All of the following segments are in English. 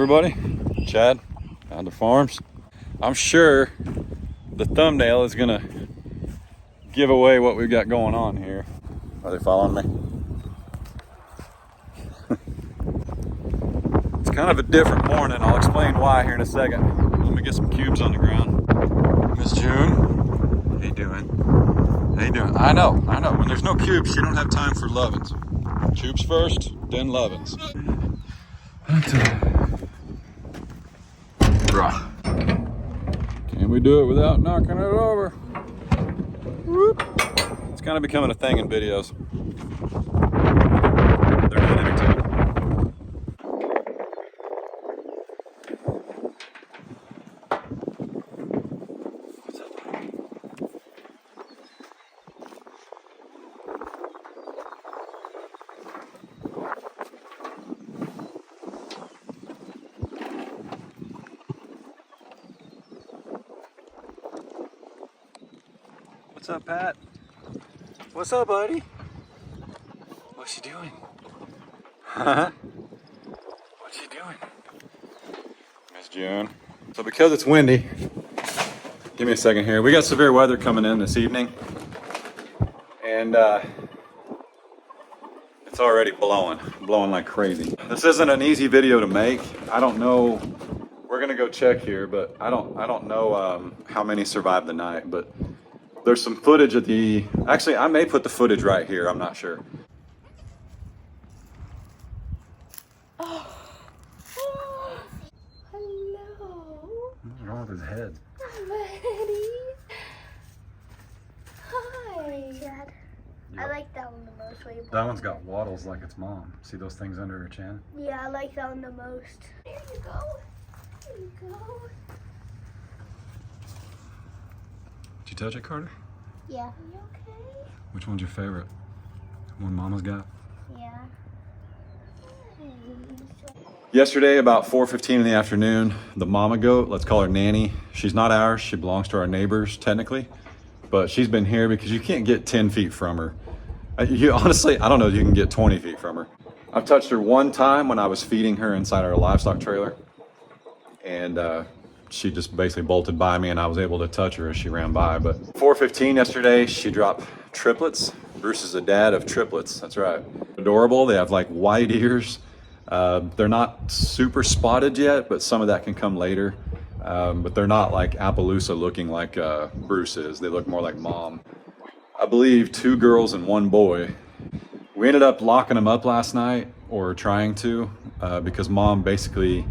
everybody, Chad, Adler Farms. I'm sure the thumbnail is gonna give away what we've got going on here. Are they following me? It's kind of a different morning. I'll explain why here in a second. Let me get some cubes on the ground. Miss June, how you doing? How you doing? I know. When there's no cubes, you don't have time for lovin's. Cubes first, then lovin's. Can we do it without knocking it over? Whoop. It's kind of becoming a thing in videos. They're not entertaining. What's up, Pat? What's up, buddy? What's she doing? Huh? What's she doing? Miss June. So because it's windy, give me a second here. We got severe weather coming in this evening. And it's already blowing like crazy. This isn't an easy video to make. I don't know. We're gonna go check here, but I don't know how many survived the night, but there's some footage of the, actually I may put the footage right here, I'm not sure. Oh. Hello. What's wrong with his head? Buddy. Hi. Dad. I like that one the most. That one's got waddles like its mom. See those things under her chin? Yeah, I like that one the most. There you go. There you go. Did you touch it, Carter? Yeah. Are you okay? Which one's your favorite? One Mama's got? Yeah. Yesterday, about 4:15 in the afternoon, the mama goat, let's call her Nanny. She's not ours, she belongs to our neighbors, technically. But she's been here because you can't get 10 feet from her. Honestly, I don't know if you can get 20 feet from her. I've touched her one time when I was feeding her inside our livestock trailer. And she just basically bolted by me and I was able to touch her as she ran by. But 4:15 yesterday, she dropped triplets. Bruce is a dad of triplets, that's right. Adorable, they have like white ears. They're not super spotted yet, but some of that can come later. But they're not like Appaloosa looking like Bruce is. They look more like mom. I believe 2 girls and 1 boy. We ended up locking them up last night, or trying to, because mom basically,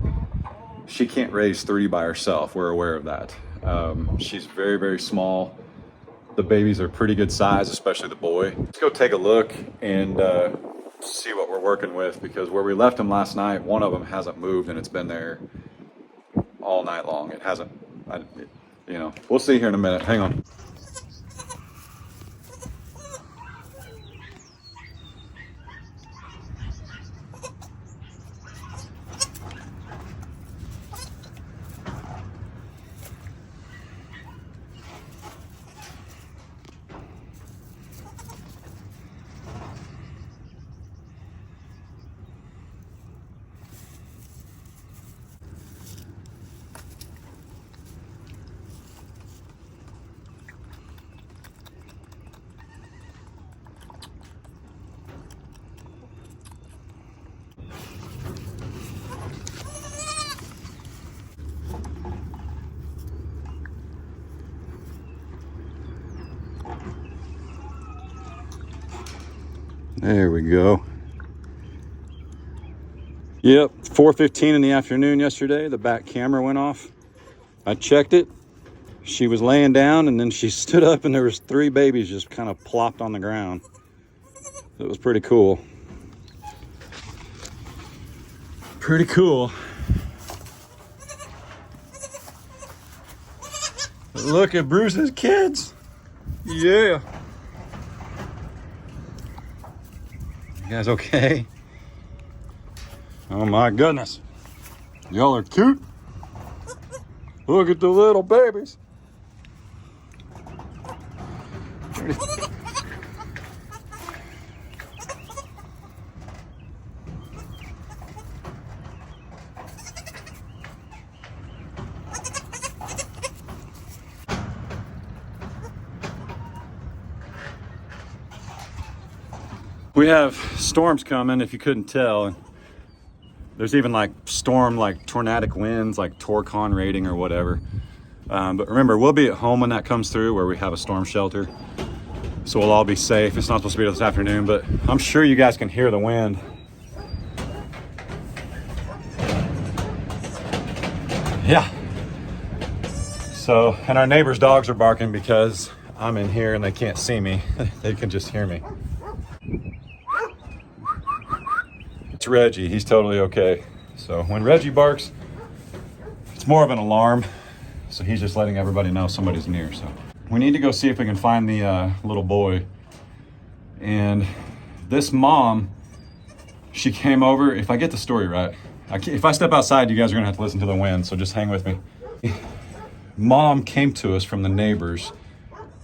she can't raise 3 by herself. We're aware of that. She's very, very small. The babies are pretty good size, especially the boy. Let's go take a look and see what we're working with, because where we left them last night, one of them hasn't moved and it's been there all night long. It hasn't, you know, we'll see here in a minute. Hang on. There we go. Yep, 4:15 in the afternoon yesterday, the back camera went off. I checked it. She was laying down and then she stood up and there was 3 babies just kind of plopped on the ground. It was pretty cool. Pretty cool. Look at Bruce's kids. Yeah. You guys okay? Oh my goodness. Y'all are cute. Look at the little babies. We have storms coming, if you couldn't tell. And there's even like storm, like tornadic winds, like Torcon rating or whatever. But remember, we'll be at home when that comes through, where we have a storm shelter. So we'll all be safe. It's not supposed to be this afternoon, but I'm sure you guys can hear the wind. Yeah. So, and our neighbor's dogs are barking because I'm in here and they can't see me. They can just hear me. It's Reggie, he's totally okay. So when Reggie barks, it's more of an alarm. So he's just letting everybody know somebody's near. So we need to go see if we can find the little boy. And this mom, she came over, if I get the story right, if I step outside, you guys are gonna have to listen to the wind, so just hang with me. Mom came to us from the neighbors.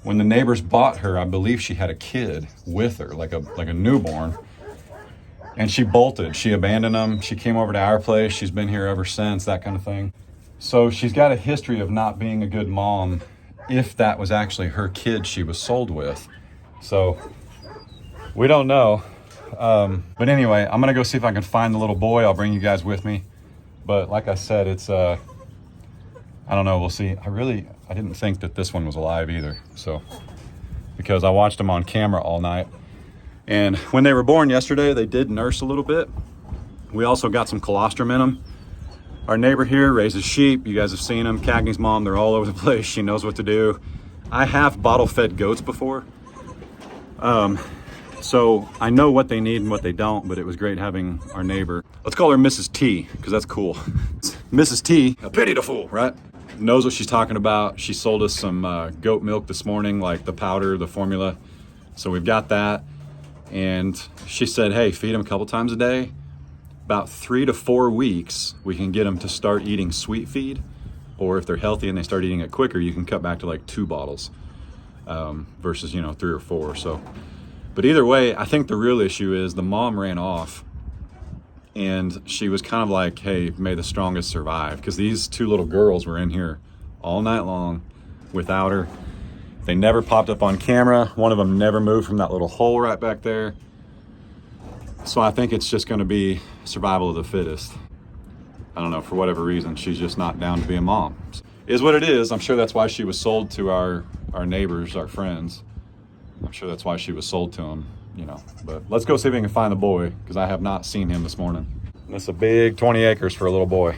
When the neighbors bought her, I believe she had a kid with her, like a newborn. And she bolted, she abandoned them. She came over to our place. She's been here ever since, that kind of thing. So she's got a history of not being a good mom, if that was actually her kid she was sold with. So we don't know. But anyway, I'm gonna go see if I can find the little boy. I'll bring you guys with me. But like I said, it's, I don't know, we'll see. I didn't think that this one was alive either. So, because I watched them on camera all night. And when they were born yesterday, they did nurse a little bit. We also got some colostrum in them. Our neighbor here raises sheep. You guys have seen them. Cagney's mom, they're all over the place. She knows what to do. I have bottle-fed goats before. So I know what they need and what they don't, but it was great having our neighbor. Let's call her Mrs. T, because that's cool. Mrs. T, a pity to fool, right? Knows what she's talking about. She sold us some goat milk this morning, like the powder, the formula. So we've got that. And she said, hey, feed them a couple times a day. About 3 to 4 weeks, we can get them to start eating sweet feed. Or if they're healthy and they start eating it quicker, you can cut back to like 2 bottles versus, 3 or 4. So, but either way, I think the real issue is the mom ran off and she was kind of like, hey, may the strongest survive. Because these 2 little girls were in here all night long without her. They never popped up on camera. One of them never moved from that little hole right back there. So I think it's just gonna be survival of the fittest. I don't know, for whatever reason, she's just not down to be a mom. Is what it is. I'm sure that's why she was sold to our neighbors, our friends. I'm sure that's why she was sold to them, But let's go see if we can find the boy, because I have not seen him this morning. And it's a big 20 acres for a little boy.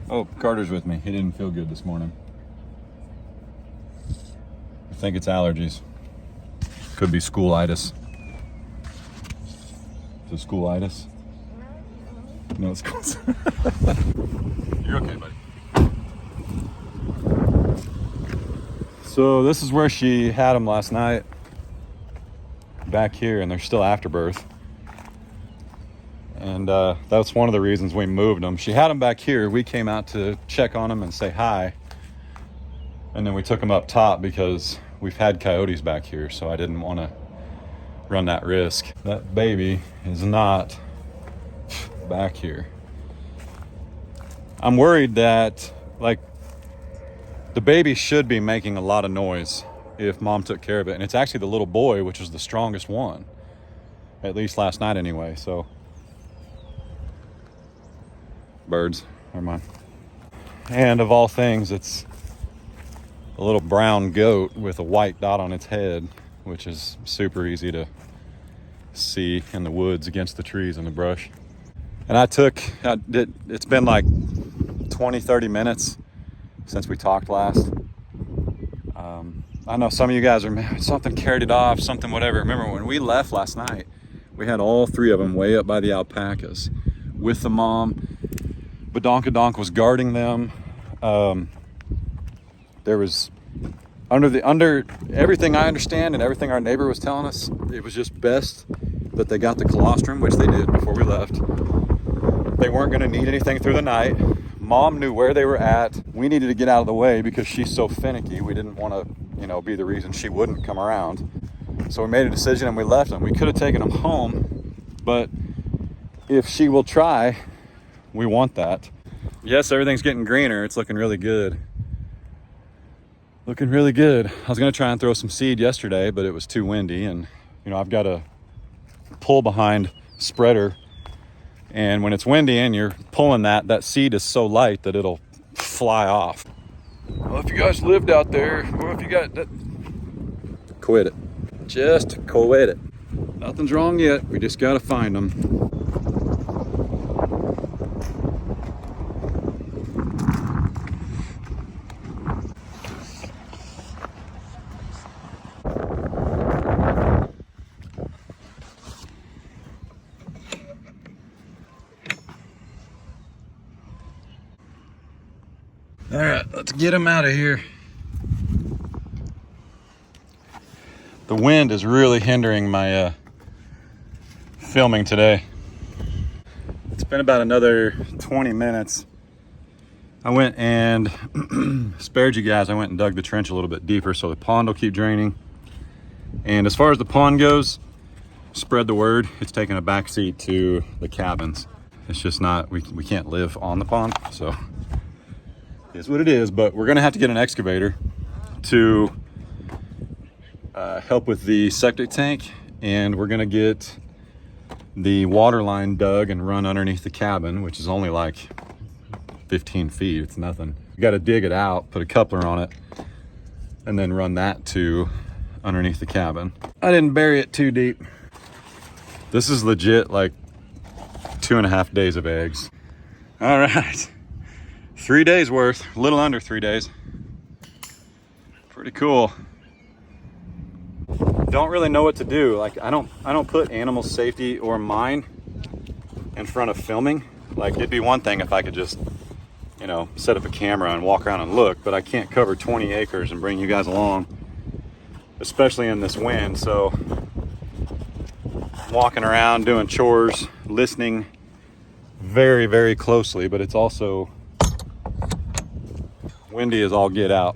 Oh, Carter's with me. He didn't feel good this morning. I think it's allergies. Could be schoolitis. Is it schoolitis? No, it's school. You're okay, buddy. So this is where she had them last night. Back here, and they're still afterbirth. And that's one of the reasons we moved them. She had them back here. We came out to check on them and say hi. And then we took them up top because we've had coyotes back here, so I didn't want to run that risk. That baby is not back here. I'm worried that, the baby should be making a lot of noise if mom took care of it. And it's actually the little boy, which is the strongest one. At least last night anyway, so. Birds, never mind. And of all things, it's a little brown goat with a white dot on its head, which is super easy to see in the woods against the trees and the brush. And it's been like 20-30 minutes since we talked last. I know some of you guys are, man, something carried it off, something whatever. Remember when we left last night, we had all 3 of them way up by the alpacas with the mom. Badonkadonk was guarding them. I under everything I understand and everything our neighbor was telling us, it was just best that they got the colostrum, which they did before we left. They weren't going to need anything through the night. Mom knew where they were at. We needed to get out of the way because she's so finicky. We didn't want to, you know, be the reason she wouldn't come around. So we made a decision and we left them. We could have taken them home, but if she will try, we want that. Yes, everything's getting greener. It's looking really good. Looking really good. I was going to try and throw some seed yesterday, but it was too windy, and you know, I've got a pull behind spreader, and when it's windy and you're pulling that seed is so light that it'll fly off. Well, if you guys lived out there, or if you got that, quit it. Just quit it. Nothing's wrong yet. We just got to find them. All right, let's get them out of here. The wind is really hindering my filming today. It's been about another 20 minutes. I went and spared you guys. I went and dug the trench a little bit deeper so the pond will keep draining. And as far as the pond goes, spread the word. It's taking a backseat to the cabins. It's just not, we can't live on the pond, so is what it is. But we're gonna have to get an excavator to help with the septic tank, and we're gonna get the water line dug and run underneath the cabin, which is only like 15 feet. It's nothing. You got to dig it out, put a coupler on it, and then run that to underneath the cabin. I didn't bury it too deep. This is legit like 2.5 days of eggs. All right. 3 days worth, a little under 3 days. Pretty cool. Don't really know what to do. Like I don't put animal safety or mine in front of filming. Like it'd be one thing if I could just, you know, set up a camera and walk around and look, but I can't cover 20 acres and bring you guys along, especially in this wind. So walking around doing chores, listening very, very closely, but it's also windy as all get out.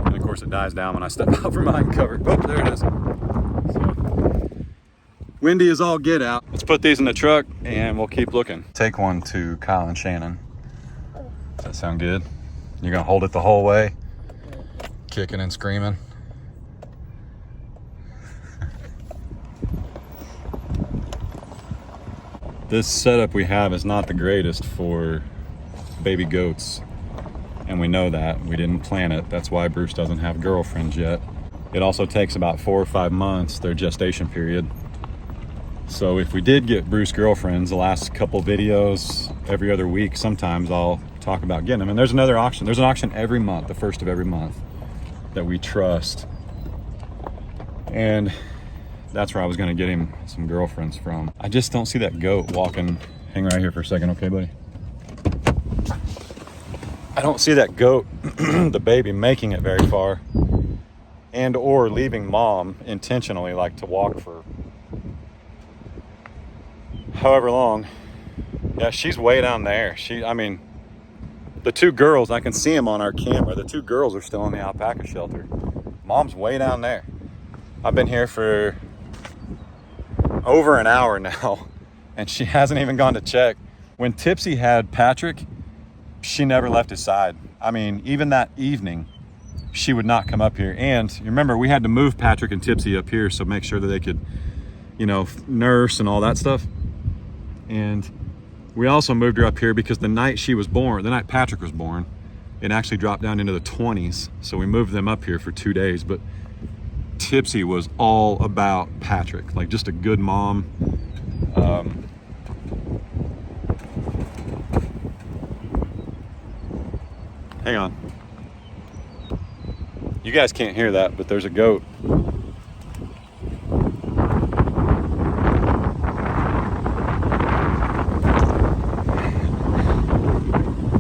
And of course it dies down when I step out from behind cover. Oh, there it is. So, windy as all get out. Let's put these in the truck and we'll keep looking. Take one to Kyle and Shannon. Does that sound good? You're gonna hold it the whole way? Kicking and screaming. This setup we have is not the greatest for baby goats, and we know that. We didn't plan it. That's why Bruce doesn't have girlfriends yet. It also takes about 4 or 5 months, their gestation period. So if we did get Bruce girlfriends, the last couple videos, every other week, sometimes I'll talk about getting them. And there's another auction. There's an auction every month, the first of every month, that we trust. And that's where I was gonna get him some girlfriends from. I just don't see that goat walking. Hang right here for a second, okay, buddy? I don't see that goat, the baby, making it very far, and or leaving mom intentionally, like to walk for however long. Yeah, she's way down there. I mean, the two girls, I can see them on our camera. The two girls are still in the alpaca shelter. Mom's way down there. I've been here for over an hour now, and she hasn't even gone to check. When Tipsy had Patrick, she never left his side. I mean, even that evening, she would not come up here. And you remember, we had to move Patrick and Tipsy up here, so make sure that they could, you know, nurse and all that stuff. And we also moved her up here because the night she was born, the night Patrick was born, it actually dropped down into the 20s. So we moved them up here for 2 days. But Tipsy was all about Patrick, like just a good mom. Hang on. You guys can't hear that, but there's a goat.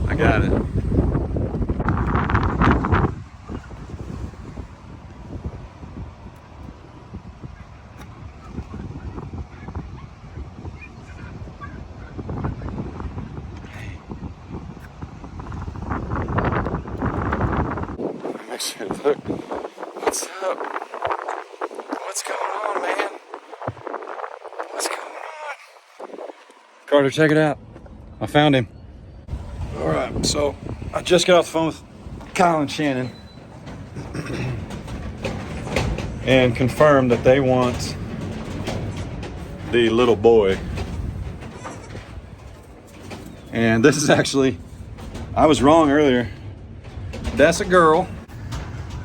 I got it. Shoot, look. What's up? What's going on, man? What's going on? Carter, check it out. I found him. All right, so I just got off the phone with Kyle and Shannon and confirmed that they want the little boy. And this is actually, I was wrong earlier. That's a girl.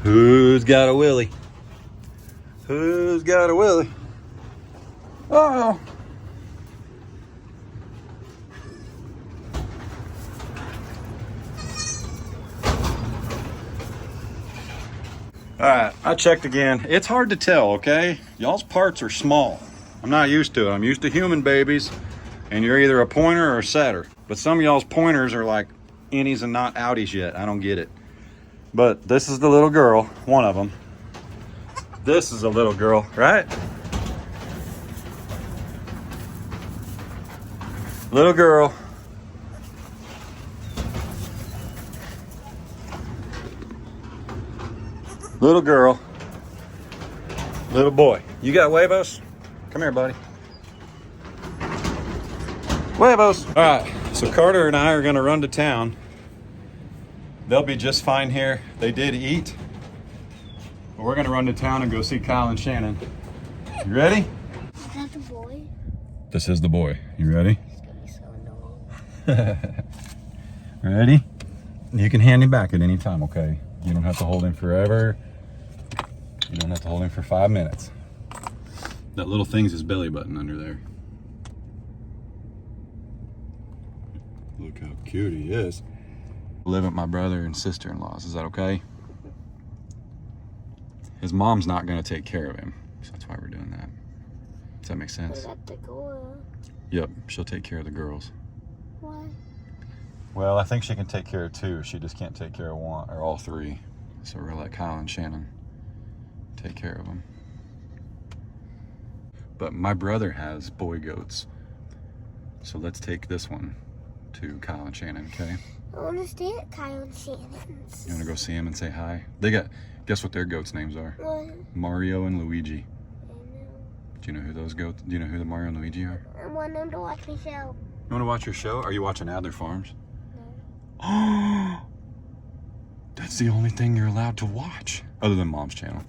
Who's got a willy? Who's got a willy? Oh. All right, I checked again. It's hard to tell, okay? Y'all's parts are small. I'm not used to it. I'm used to human babies, and you're either a pointer or a setter. But some of y'all's pointers are like innies and not outies yet. I don't get it. But this is the little girl, one of them. This is a little girl, right? Little girl. Little girl. Little boy. You got huevos? Come here, buddy. Huevos. All right, so Carter and I are gonna run to town. They'll be just fine here. They did eat. But we're gonna run to town and go see Kyle and Shannon. You ready? Is that the boy? This is the boy. You ready? It's gonna be so annoying. Ready? You can hand him back at any time, okay? You don't have to hold him forever. You don't have to hold him for 5 minutes. That little thing's his belly button under there. Look how cute he is. Live at my brother and sister-in-law's. Is that okay? His mom's not going to take care of him, so that's why we're doing that. Does that make sense? Is that the girl? Yep, she'll take care of the girls. Why? Well, I think she can take care of 2. She just can't take care of 1 or all 3. So we're gonna let Kyle and Shannon take care of them. But my brother has boy goats, so let's take this one to Kyle and Shannon, okay? I want to stay at Kyle and Shannon's. You wanna go see him and say hi? They got, guess what their goats' names are? What? Mario and Luigi. I know. Do you know who those goats, do you know who the Mario and Luigi are? I want them to watch me show. You wanna watch your show? Are you watching Adler Farms? No. That's the only thing you're allowed to watch, other than Mom's channel.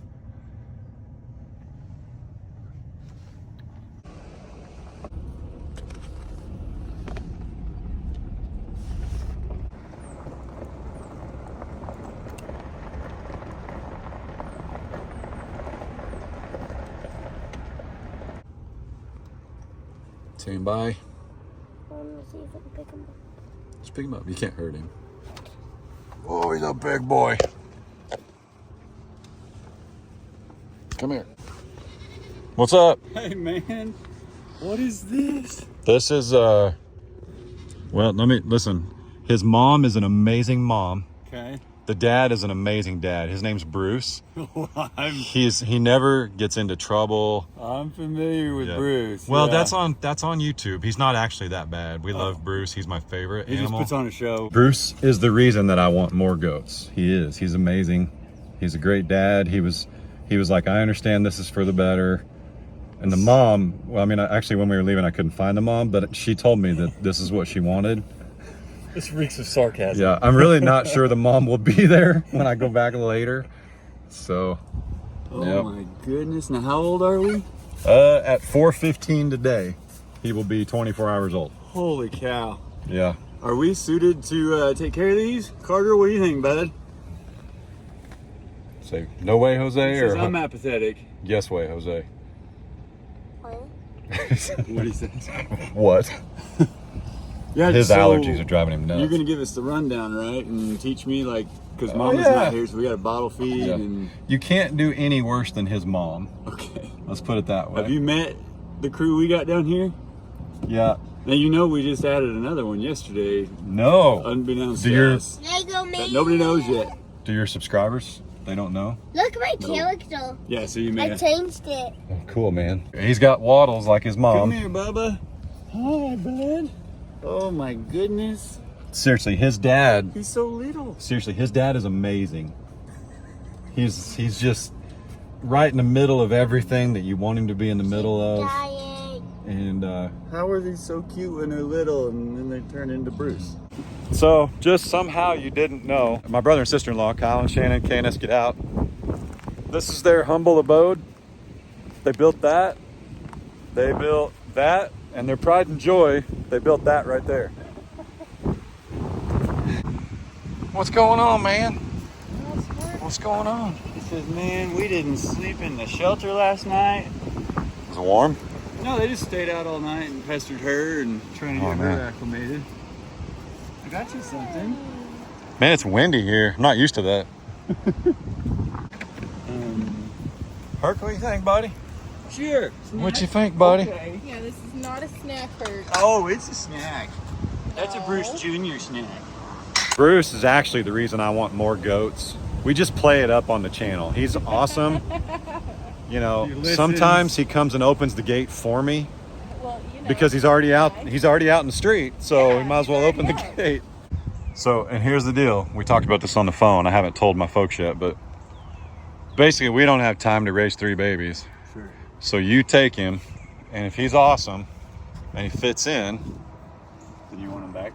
Saying bye. I want to see if I can pick him up. Just pick him up. You can't hurt him. Oh, he's a big boy. Come here. What's up? Hey man, what is this? This is, well, let me, listen. His mom is an amazing mom. Okay. The dad is an amazing dad. His name's Bruce. I'm He never gets into trouble. familiar with Yeah. Bruce. Well, yeah. that's on YouTube. He's not actually that bad. We love Bruce. He's my favorite He animal. just puts on a show. Bruce is the reason that I want more goats. He is. He's amazing. He's a great dad. He was like, I understand this is for the better. And the mom, well, I mean, actually when we were leaving, I couldn't find the mom, but she told me that this is what she wanted. This reeks of sarcasm. Yeah, I'm really not sure the mom will be there when I go back later. So, Oh yep. my goodness. Now how old are we? At 4:15 today, he will be 24 hours old. Holy cow. Yeah. Are we suited to take care of these? Carter, what do you think, bud? Say, no way, Jose, He or says I'm apathetic. yes way, Jose. What? What he says. What? Yeah, His so allergies are driving him nuts. You're gonna give us the rundown, right? And teach me, like, because Oh, Mama's yeah. not here, so we got a bottle feed. Yeah. And You can't do any worse than his mom. okay. Let's put it that way. Have you met the crew we got down here? Yeah. Now you know we just added another one yesterday, No. unbeknownst Do to your- us. Lego man. That nobody knows yet. Do your subscribers? They don't know? Look at my character. Yeah, so you I made. changed it. Oh, cool, man. He's got waddles like his Come mom. here, Bubba. Hi, bud. Oh my goodness, Seriously, his dad he's so little. is amazing. He's just right in the middle of everything that you want him to be in the middle of. Dying. And How are these so cute when they're little and then they turn into Bruce? so just somehow you didn't know, my brother and sister-in-law, Kyle and Shannon, Candace, get out. This is their humble abode. They built that. They built that. And their pride and joy, they built that right there. What's going on, man? What's going on? He says, man, we didn't sleep in the shelter last night. Is it warm? No, they just stayed out all night and pestered her and trying to Oh, get man. her acclimated. I got you something. Man, it's windy here. I'm not used to that. Herc, what do you think, buddy? Sure. What you think, buddy? Okay. Yeah, this is not a snack hurt. Oh, it's a snack. That's a Bruce Jr. snack. Bruce is actually the reason I want more goats. We just play it up on the channel. He's awesome. You know, He listens. sometimes he comes and opens the gate for me Well, you know, because he's already out in the street, so Yeah, we might as well he's open the already out. gate. So, and here's the deal. We talked about this on the phone. I haven't told my folks yet, but basically we don't have time to raise 3 babies. Sure. So you take him, and if he's awesome and he fits in, Then you want him back?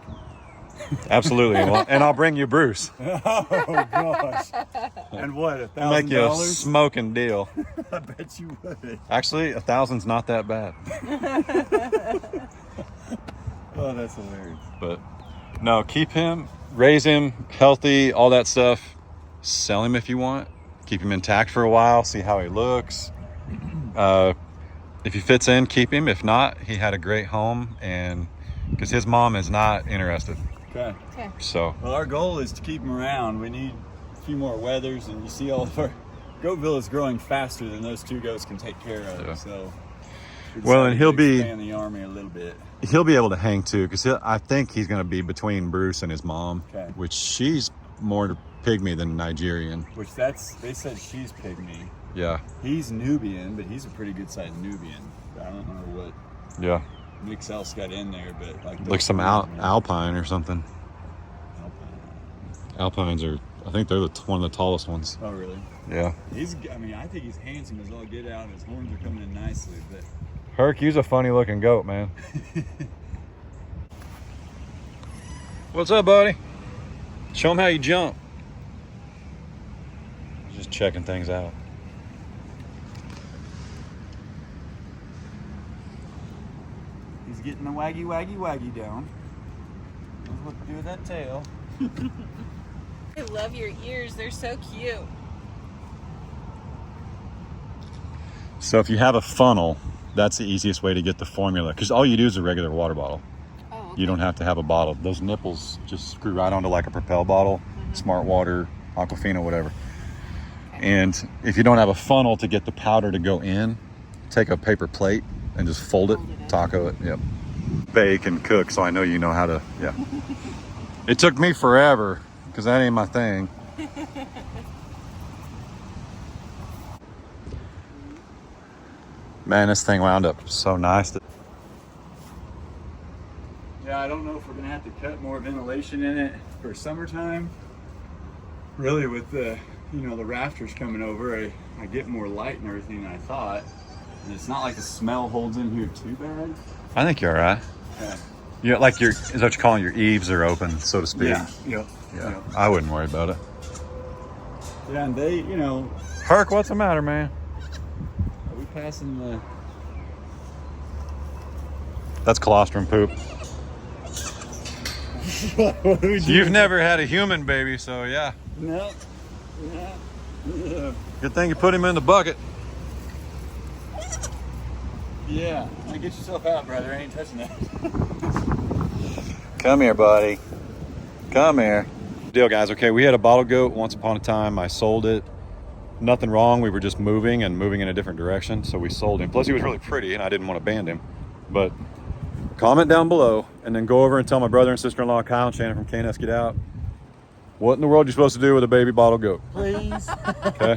absolutely, and I'll bring you Bruce. Oh gosh. And what, I'll make you a $1,000? smoking deal. I bet you would. Actually, 1,000's not that bad. Oh, that's hilarious. But no, keep him, raise him healthy, all that stuff. Sell him if you want. Keep him intact for a while, see how he looks. If he fits in, keep him. If not, he had a great home, and because his mom is not interested. Okay. So Well, our goal is to keep him around. We need a few more weathers, and you see all of our Goatville is growing faster than those 2 goats can take care of. Yeah. So, we Well, and decided he'll to be- expand the army a little bit. he'll be able to hang too, because I think he's going to be between Bruce and his mom, Okay. which she's more pygmy than Nigerian. Which they said she's pygmy. Yeah, He's Nubian, but he's a pretty good sized Nubian. I don't know what yeah. mix else got in there, but Like some alpine or something. Alpine. Alpines are, I think they're one of the tallest ones. Oh, really? Yeah. I think he's handsome as all get out, and his horns are coming in nicely, but Herc, you's a funny looking goat, man. What's up, buddy? Show him how you jump. Just checking things out. he's getting the waggy down. Knows what to do with that tail. I love your ears. They're so cute. So if you have a funnel, that's the easiest way to get the formula, because all you do is a regular water bottle. Oh, You don't have to have a bottle. Those nipples just screw right onto like a Propel bottle, Smart Water, Aquafina, whatever. And if you don't have a funnel to get the powder to go in, take a paper plate and just fold it, taco it. Yep. Bake and cook, so I know you know how to, yeah. It took me forever, because that ain't my thing. Man, this thing wound up so nice. Yeah, I don't know if we're gonna have to cut more ventilation in it for summertime. Really, with the the rafters coming over, I get more light and everything than I thought. And it's not like the smell holds in here too bad. I think you're all right. Yeah. Yeah, like is that what you're calling your eaves are open, so to speak. Yeah. Yep. Yeah. I wouldn't worry about it. Yeah, and they, Herc, what's the matter, man? are we passing the? That's colostrum poop. What are we doing? You've never had a human baby, so yeah. No. No. Good thing you put him in the bucket. Yeah. Now get yourself out, brother. I ain't touching that. Come here, buddy. Come here. Deal, guys. Okay, we had a bottle goat once upon a time. I sold it. Nothing wrong. We were just moving in a different direction, so we sold him. Plus, he was really pretty, and I didn't want to band him. But comment down below, and then go over and tell my brother and sister-in-law, Kyle and Shannon from KNS Get Out, what in the world you're supposed to do with a baby bottle goat. Please. Okay.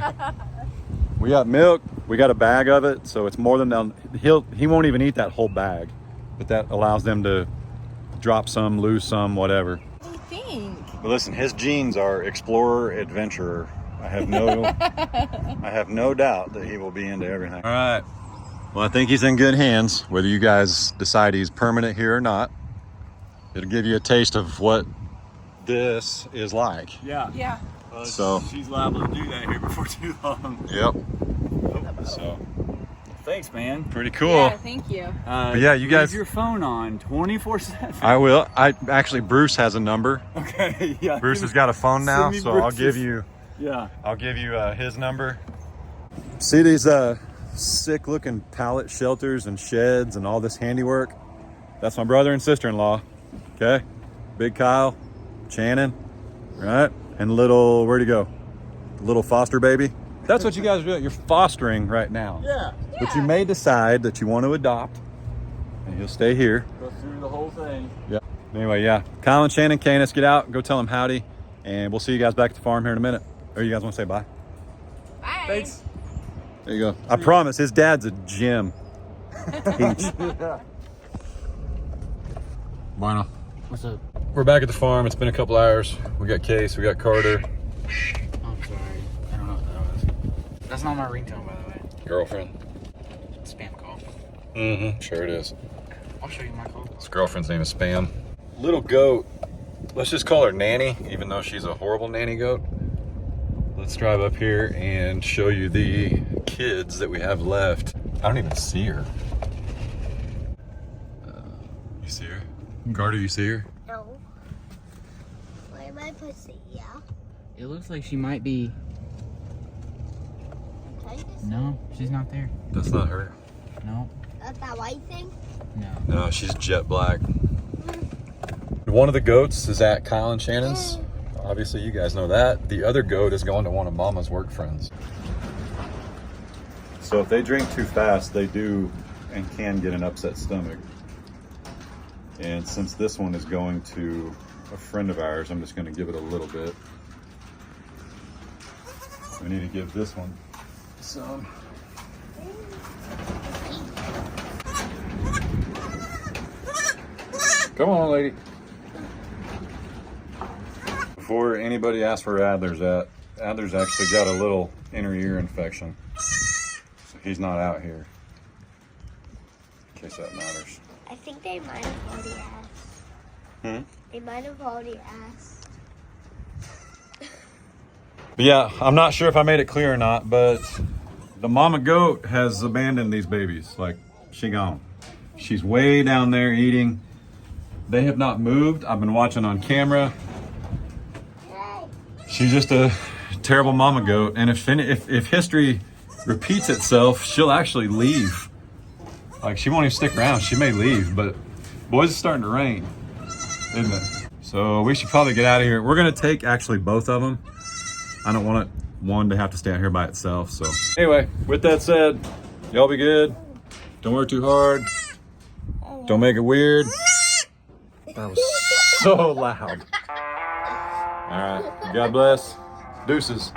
We got milk. We got a bag of it, so it's more than he won't even eat that whole bag, but that allows them to drop some, lose some, whatever. What do you think? But listen, his genes are explorer, adventurer. I have no doubt that he will be into everything. All right. Well, I think he's in good hands. Whether you guys decide he's permanent here or not, it'll give you a taste of what this is like. Yeah. Yeah. So she's liable to do that here before too long. Yep. So Thanks, man. pretty cool. Yeah, thank you. But yeah, you guys. Leave your phone on 24/7. I will. Bruce has a number. Okay. Yeah. Bruce has got a phone now, me so I'll Bruce's. give you. Yeah. I'll give you his number. See these sick looking pallet shelters and sheds and all this handiwork? That's my brother and sister-in-law. Okay. Big Kyle, Shannon, right? And little, where'd he go? Little foster baby. That's what you guys are doing. You're fostering right now. Yeah. But you may decide that you want to adopt and he'll stay here. Go through the whole thing. Yeah. Anyway, yeah. Kyle and Shannon, Canis, get out, go tell them howdy, and we'll see you guys back at the farm here in a minute. Or you guys want to say bye? Bye. Thanks. There you go. I promise, his dad's a gym. Peach. Bueno. What's up? We're back at the farm. It's been a couple hours. We got Case, we got Carter. I'm sorry. I don't know what that was. That's not my ringtone, by the way. Girlfriend. Spam call. Mm-hmm. Sure it is. I'll show you my call. His girlfriend's name is Spam. Little goat. Let's just call her Nanny, even though she's a horrible nanny goat. Let's drive up here and show you the kids that we have left. I don't even see her. You see her? Carter, you see her? No. Where my pussy? Yeah. It looks like she might be. I'm trying to see. No, she's not there. That's not her. No. That's that white thing? No. No, she's jet black. One of the goats is at Kyle and Shannon's. Obviously, you guys know that. The other goat is going to one of Mama's work friends. So if they drink too fast, they do and can get an upset stomach. And since this one is going to a friend of ours, I'm just going to give it a little bit. We need to give this one some. Come on, lady. Before anybody asks where Adler's at, Adler's actually got a little inner ear infection. So he's not out here. In case that matters. I think they might have already asked. They might have already asked. But yeah, I'm not sure if I made it clear or not, but the mama goat has abandoned these babies. Like, she gone. She's way down there eating. They have not moved. I've been watching on camera. She's just a terrible mama goat, and if history repeats itself, she'll actually leave. Like, she won't even stick around. She may leave, but boys, it's starting to rain, isn't it? So we should probably get out of here. We're gonna take actually both of them. I don't want one to have to stay out here by itself. So anyway, with that said, y'all be good. Don't work too hard. Don't make it weird. That was so loud. All right. God bless. Deuces.